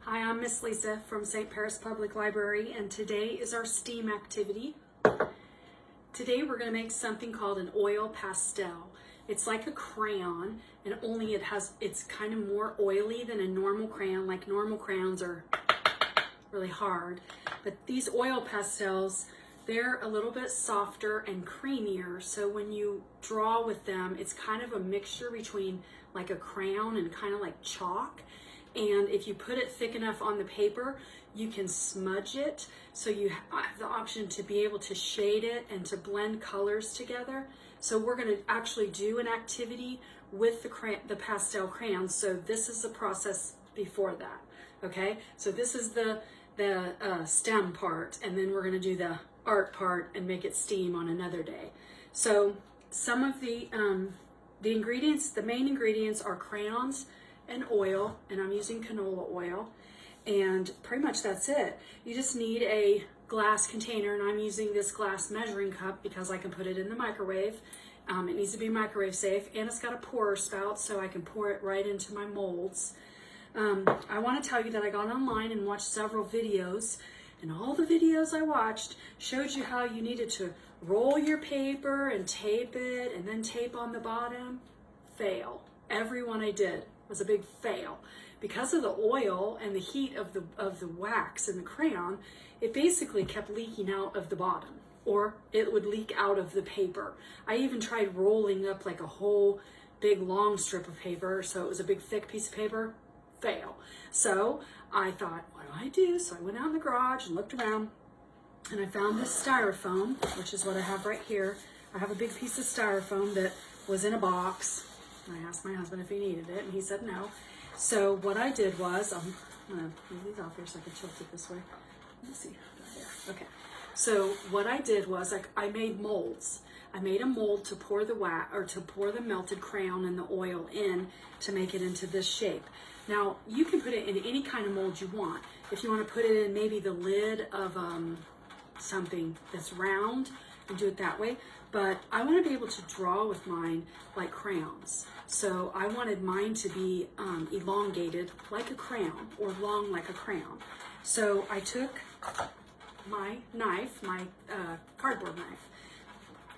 Hi, I'm Miss Lisa from St. Paris Public Library, and today is our STEAM activity. Today we're going to make something called an oil pastel. It's like a crayon, and only it's kind of more oily than a normal crayon. Like normal crayons are really hard, but these oil pastels, they're a little bit softer and creamier, so when you draw with them, it's kind of a mixture between like a crayon and kind of like chalk. And if you put it thick enough on the paper, you can smudge it. So you have the option to be able to shade it and to blend colors together. So we're going to actually do an activity with the pastel crayons. So this is the process before that. Okay, so this is the STEM part, and then we're going to do the art part and make it STEAM on another day. So some of the ingredients, the main ingredients are crayons and oil, and I'm using canola oil, and pretty much that's it. You just need a glass container, and I'm using this glass measuring cup because I can put it in the microwave. It needs to be microwave safe, and it's got a pourer spout so I can pour it right into my molds. I want to tell you that I got online and watched several videos, and all the videos I watched showed you how you needed to roll your paper and tape it and then tape on the bottom. Fail. Every one I did was a big fail. Because of the oil and the heat of the wax and the crayon, it basically kept leaking out of the bottom, or it would leak out of the paper. I even tried rolling up like a whole big long strip of paper, so it was a big thick piece of paper. Fail. So I thought, what do I do? So I went out in the garage and looked around, and I found this styrofoam, which is what I have right here. I have a big piece of styrofoam that was in a box. I asked my husband if he needed it, and he said no. So what I did was, I'm gonna move these off here so I can tilt it this way. Let me see, there, okay. So what I did was I made molds. I made a mold to pour the wax, or to pour the melted crayon and the oil in to make it into this shape. Now, you can put it in any kind of mold you want. If you want to put it in maybe the lid of something that's round, and do it that way. But I want to be able to draw with mine like crayons. So I wanted mine to be elongated like a crayon, or long like a crayon. So I took my knife, my cardboard knife,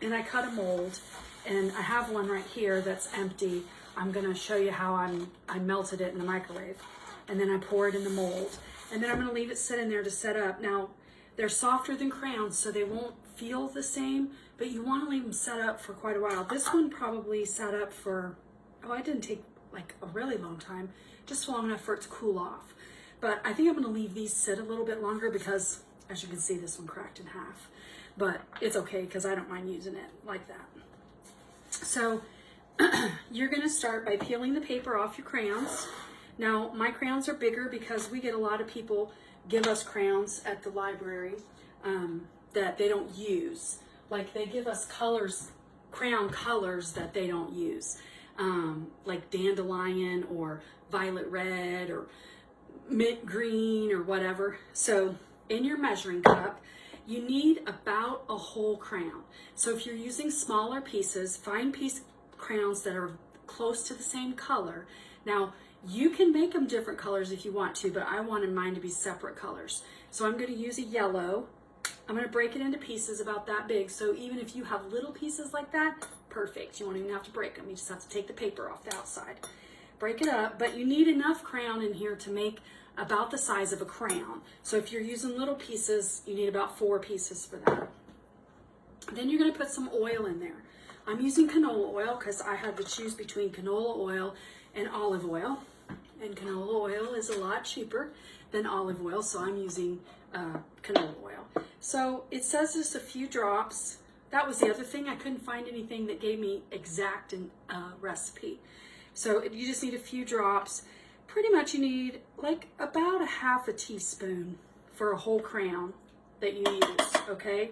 and I cut a mold, and I have one right here that's empty. I'm going to show you how I melted it in the microwave, and then I pour it in the mold, and then I'm going to leave it sit in there to set up. Now, they're softer than crayons, so they won't feel the same, but you want to leave them set up for quite a while. This one probably sat up for, it didn't take like a really long time, just long enough for it to cool off. But I think I'm going to leave these sit a little bit longer because, as you can see, this one cracked in half. But it's okay because I don't mind using it like that. So you're going to start by peeling the paper off your crayons. Now, my crayons are bigger because we get a lot of people give us crayons at the library that they don't use. Like they give us colors, crayon colors that they don't use, like dandelion or violet red or mint green or whatever. So in your measuring cup, you need about a whole crayon. So if you're using smaller pieces, fine piece crayons that are close to the same color. Now, you can make them different colors if you want to, but I wanted mine to be separate colors. So I'm going to use a yellow. I'm going to break it into pieces about that big. So even if you have little pieces like that, perfect. You won't even have to break them. You just have to take the paper off the outside. Break it up, but you need enough crayon in here to make about the size of a crayon. So if you're using little pieces, you need about 4 pieces for that. Then you're going to put some oil in there. I'm using canola oil because I had to choose between canola oil and olive oil, and canola oil is a lot cheaper than olive oil, so I'm using canola oil. So it says just a few drops. That was the other thing. I couldn't find anything that gave me exact recipe. So you just need a few drops. Pretty much you need like about a half a teaspoon for a whole crayon that you use, okay?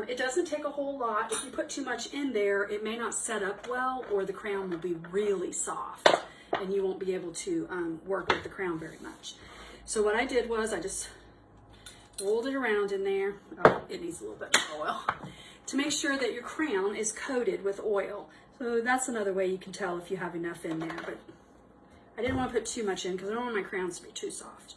It doesn't take a whole lot. If you put too much in there, it may not set up well, or the crayon will be really soft and you won't be able to work with the crayon very much. So what I did was I just rolled it around in there. Oh, it needs a little bit more oil to make sure that your crayon is coated with oil. So that's another way you can tell if you have enough in there, but I didn't want to put too much in because I don't want my crayons to be too soft.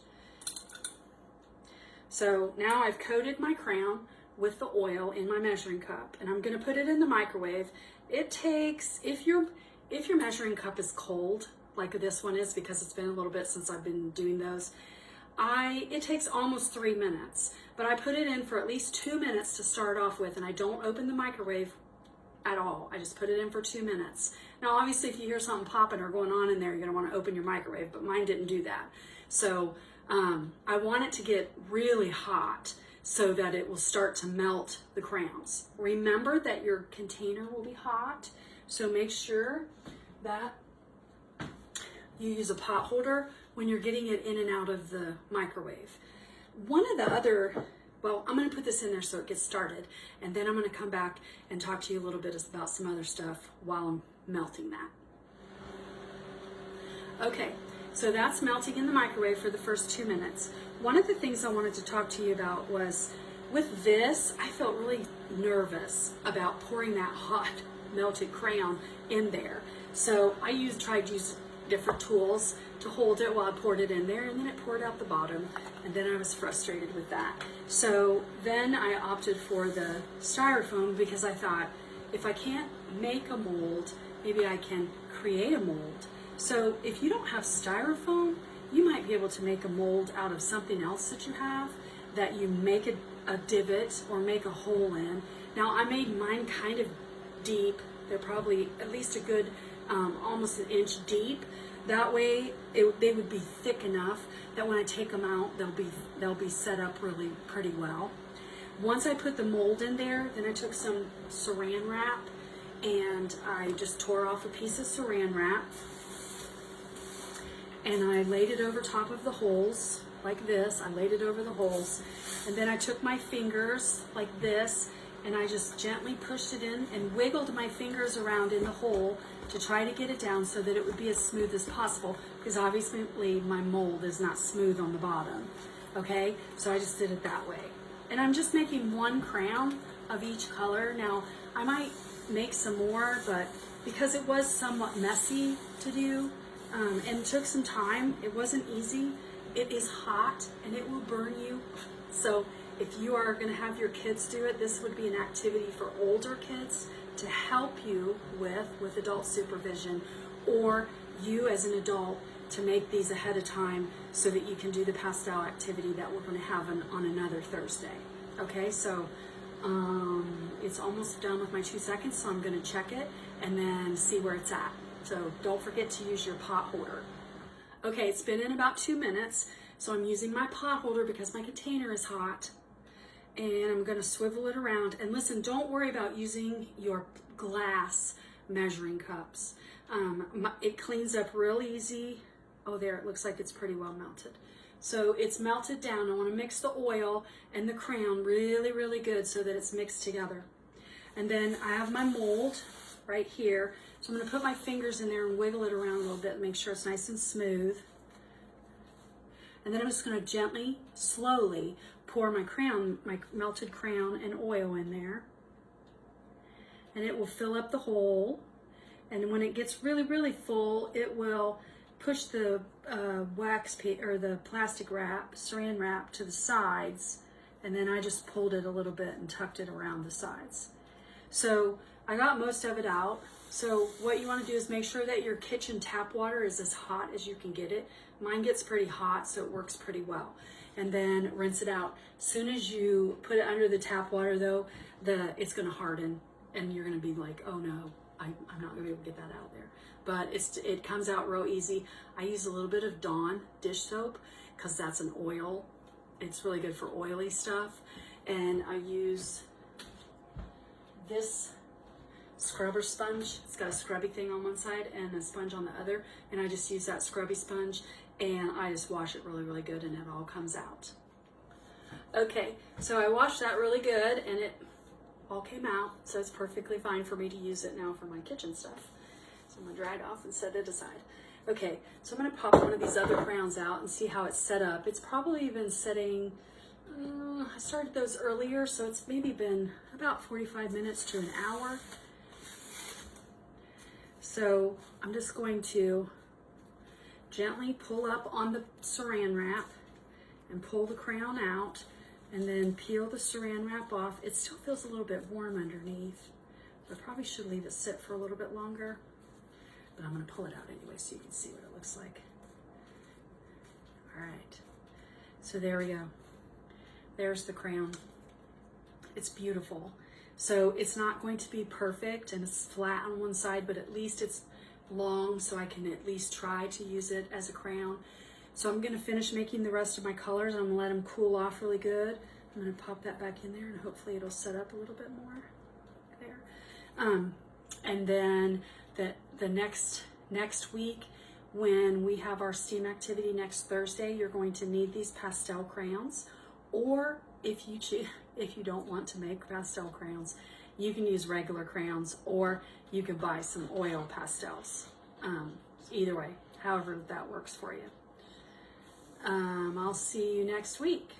So now I've coated my crayon with the oil in my measuring cup, and I'm going to put it in the microwave. It takes, if your measuring cup is cold, like this one is, because it's been a little bit since I've been doing those, it takes almost 3 minutes, but I put it in for at least 2 minutes to start off with, and I don't open the microwave at all. I just put it in for 2 minutes. Now, obviously, if you hear something popping or going on in there, you're gonna wanna open your microwave, but mine didn't do that. So I want it to get really hot so that it will start to melt the crayons. Remember that your container will be hot, so make sure that you use a pot holder when you're getting it in and out of the microwave. One of the other, well, I'm going to put this in there so it gets started, and then I'm going to come back and talk to you a little bit about some other stuff while I'm melting that. Okay, so that's melting in the microwave for the first 2 minutes. One of the things I wanted to talk to you about was, with this, I felt really nervous about pouring that hot melted crayon in there. So I tried to use different tools to hold it while I poured it in there, and then it poured out the bottom, and then I was frustrated with that. So then I opted for the styrofoam because I thought, if I can't make a mold, maybe I can create a mold. So if you don't have styrofoam, you might be able to make a mold out of something else that you have, that you make a divot or make a hole in. Now I made mine kind of deep. They're probably at least a good almost 1 inch deep. That way they would be thick enough that when I take them out, they'll be set up really pretty well. Once I put the mold in there, then I took some saran wrap and I just tore off a piece of saran wrap and I laid it over top of the holes like this. I laid it over the holes, and then I took my fingers like this and I just gently pushed it in and wiggled my fingers around in the hole to try to get it down so that it would be as smooth as possible, because obviously my mold is not smooth on the bottom. Okay, so I just did it that way. And I'm just making 1 crayon of each color. Now, I might make some more, but because it was somewhat messy to do and took some time, it wasn't easy. It is hot and it will burn you. So if you are going to have your kids do it, this would be an activity for older kids to help you with adult supervision, or you as an adult to make these ahead of time so that you can do the pastel activity that we're going to have on another Thursday. Okay, so it's almost done with my 2 seconds, so I'm going to check it and then see where it's at. So don't forget to use your pot holder. Okay, it's been in about 2 minutes, so I'm using my pot holder because my container is hot. And I'm going to swivel it around. And listen, don't worry about using your glass measuring cups. It cleans up real easy. Oh, there, it looks like it's pretty well melted. So it's melted down. I want to mix the oil and the crayon really, really good so that it's mixed together. And then I have my mold right here. So I'm going to put my fingers in there and wiggle it around a little bit and make sure it's nice and smooth. And then I'm just going to gently, slowly pour my melted crayon and oil in there. And it will fill up the hole. And when it gets really, really full, it will push the the plastic wrap, saran wrap, to the sides. And then I just pulled it a little bit and tucked it around the sides. So I got most of it out. So what you want to do is make sure that your kitchen tap water is as hot as you can get it. Mine gets pretty hot, so it works pretty well. And then rinse it out. As soon as you put it under the tap water, though, it's going to harden, and you're going to be like, oh no, I'm not going to be able to get that out there. But it comes out real easy. I use a little bit of Dawn dish soap because that's an oil. It's really good for oily stuff. And I use this scrubber sponge. It's got a scrubby thing on one side and a sponge on the other, and I just use that scrubby sponge and I just wash it really, really good, and it all comes out. Okay, so I washed that really good and it all came out, so it's perfectly fine for me to use it now for my kitchen stuff. So I'm gonna dry it off and set it aside. Okay, so I'm gonna pop one of these other crayons out and see how it's set up. It's probably been setting, I started those earlier, so it's maybe been about 45 minutes to an hour. So I'm just going to gently pull up on the saran wrap and pull the crayon out, and then peel the saran wrap off. It still feels a little bit warm underneath. I probably should leave it sit for a little bit longer, but I'm gonna pull it out anyway so you can see what it looks like. All right, so there we go. There's the crayon. It's beautiful. So it's not going to be perfect and it's flat on one side, but at least it's long so I can at least try to use it as a crayon. So I'm gonna finish making the rest of my colors. I'm gonna let them cool off really good. I'm gonna pop that back in there and hopefully it'll set up a little bit more there. And then the next week, when we have our STEAM activity next Thursday, you're going to need these pastel crayons, or if you don't want to make pastel crayons, you can use regular crayons, or you can buy some oil pastels. Either way, however that works for you. I'll see you next week.